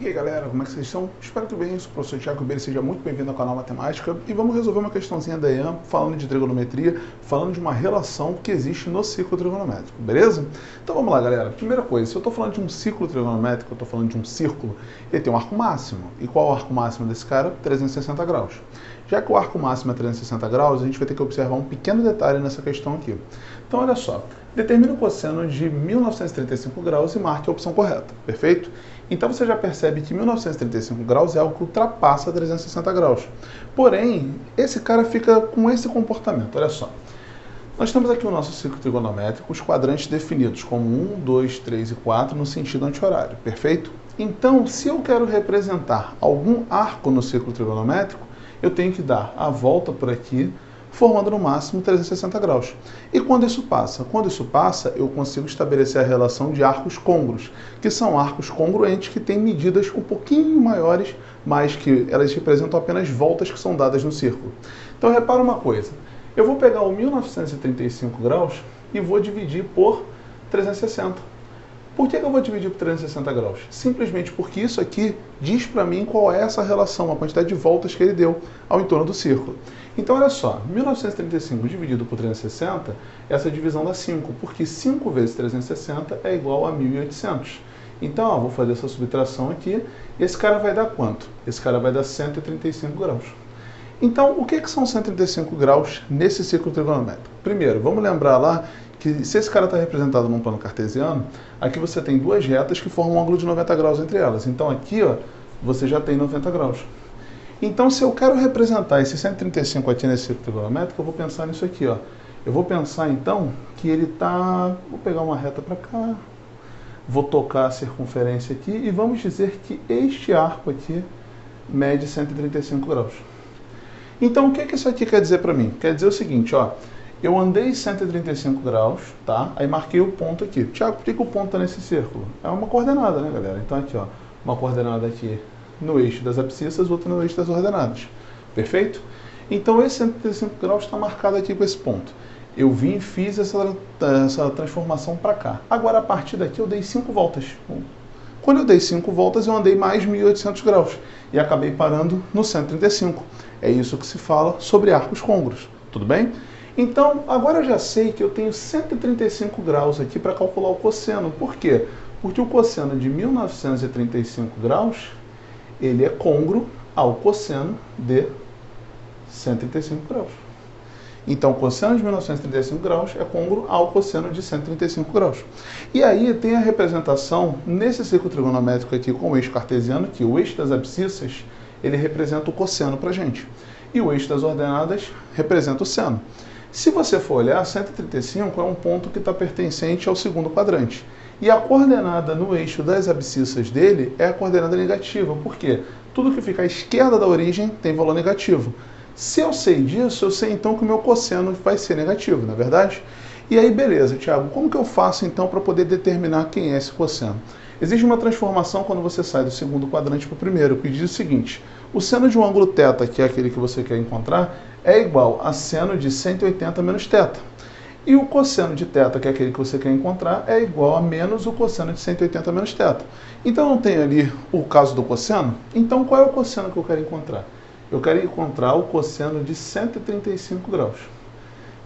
E aí galera, como é que vocês estão? Espero que bem, eu sou o professor Thiago Ribeiro, seja muito bem-vindo ao canal Matemática e vamos resolver uma questãozinha da EAM falando de trigonometria, falando de uma relação que existe no ciclo trigonométrico, beleza? Então vamos lá galera, primeira coisa, se eu estou falando de um ciclo trigonométrico, eu estou falando de um círculo, ele tem um arco máximo, e qual é o arco máximo desse cara? 360 graus. Já que o arco máximo é 360 graus, a gente vai ter que observar um pequeno detalhe nessa questão aqui. Então olha só, determine o cosseno de 1935 graus e marque a opção correta, perfeito? Então você já percebe que 1935 graus é algo que ultrapassa 360 graus. Porém, esse cara fica com esse comportamento, olha só. Nós temos aqui o nosso ciclo trigonométrico, os quadrantes definidos como 1, 2, 3 e 4 no sentido anti-horário, perfeito? Então, se eu quero representar algum arco no ciclo trigonométrico, eu tenho que dar a volta por aqui, formando no máximo 360 graus. E quando isso passa? Quando isso passa, eu consigo estabelecer a relação de arcos côngruos, que são arcos congruentes que têm medidas um pouquinho maiores, mas que elas representam apenas voltas que são dadas no círculo. Então repara uma coisa, eu vou pegar o 1935 graus e vou dividir por 360. Por que eu vou dividir por 360 graus? Simplesmente porque isso aqui diz para mim qual é essa relação, a quantidade de voltas que ele deu ao entorno do círculo. Então, olha só, 1935 dividido por 360, essa divisão dá 5, porque 5 vezes 360 é igual a 1800. Então, ó, vou fazer essa subtração aqui, esse cara vai dar quanto? Esse cara vai dar 135 graus. Então, o que são 135 graus nesse ciclo trigonométrico? Primeiro, vamos lembrar lá que se esse cara está representado num plano cartesiano, aqui você tem duas retas que formam um ângulo de 90 graus entre elas. Então aqui, ó, você já tem 90 graus. Então se eu quero representar esse 135 aqui nesse ciclo trigonométrico, eu vou pensar nisso aqui, ó. Eu vou pensar então que ele está... Vou pegar uma reta para cá, vou tocar a circunferência aqui e vamos dizer que este arco aqui mede 135 graus. Então o que isso aqui quer dizer para mim? Quer dizer o seguinte, ó. Eu andei 135 graus, tá? Aí marquei o ponto aqui. Tiago, por que o ponto está nesse círculo? É uma coordenada, né, galera? Então aqui, ó, uma coordenada aqui no eixo das abscissas, outra no eixo das ordenadas. Perfeito? Então esse 135 graus está marcado aqui com esse ponto. Eu vim e fiz essa transformação para cá. Agora, a partir daqui, eu dei 5 voltas. Quando eu dei 5 voltas, eu andei mais 1800 graus. E acabei parando no 135. É isso que se fala sobre arcos côngruos. Tudo bem? Então, agora eu já sei que eu tenho 135 graus aqui para calcular o cosseno. Por quê? Porque o cosseno de 1935 graus, ele é côngruo ao cosseno de 135 graus. Então, o cosseno de 1935 graus é côngruo ao cosseno de 135 graus. E aí tem a representação nesse ciclo trigonométrico aqui com o eixo cartesiano, que o eixo das abscissas, ele representa o cosseno para a gente. E o eixo das ordenadas representa o seno. Se você for olhar, 135 é um ponto que está pertencente ao segundo quadrante. E a coordenada no eixo das abscissas dele é a coordenada negativa. Por quê? Tudo que fica à esquerda da origem tem valor negativo. Se eu sei disso, eu sei então que o meu cosseno vai ser negativo, não é verdade? E aí, beleza, Thiago, como que eu faço então para poder determinar quem é esse cosseno? Existe uma transformação quando você sai do segundo quadrante para o primeiro, que diz o seguinte: o seno de um ângulo θ, que é aquele que você quer encontrar, é igual a seno de 180 menos θ. E o cosseno de θ, que é aquele que você quer encontrar, é igual a menos o cosseno de 180 menos θ. Então não tem ali o caso do cosseno? Então qual é o cosseno que eu quero encontrar? Eu quero encontrar o cosseno de 135 graus.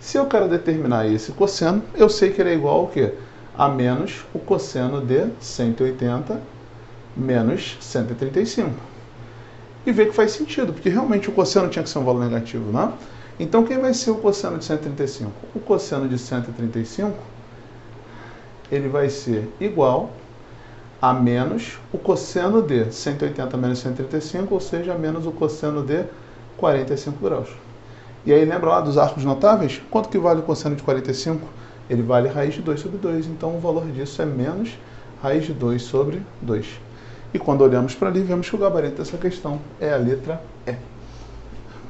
Se eu quero determinar esse cosseno, eu sei que ele é igual ao quê? A menos o cosseno de 180 menos 135. E ver que faz sentido, porque realmente o cosseno tinha que ser um valor negativo, né? Então quem vai ser o cosseno de 135? O cosseno de 135, ele vai ser igual a menos o cosseno de 180 menos 135, ou seja, menos o cosseno de 45 graus. E aí lembra lá dos arcos notáveis? Quanto que vale o cosseno de 45? Ele vale raiz de 2 sobre 2, então o valor disso é menos raiz de 2 sobre 2. E quando olhamos para ali, vemos que o gabarito dessa questão é a letra E.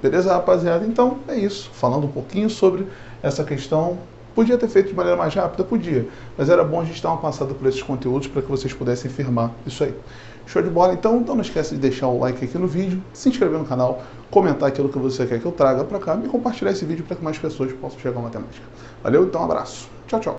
Beleza, rapaziada? Então é isso. Falando um pouquinho sobre essa questão. Podia ter feito de maneira mais rápida? Podia. Mas era bom a gente dar uma passada por esses conteúdos para que vocês pudessem firmar isso aí. Show de bola? Então não esquece de deixar o like aqui no vídeo, se inscrever no canal, comentar aquilo que você quer que eu traga para cá e compartilhar esse vídeo para que mais pessoas possam chegar à matemática. Valeu? Então um abraço. Tchau, tchau.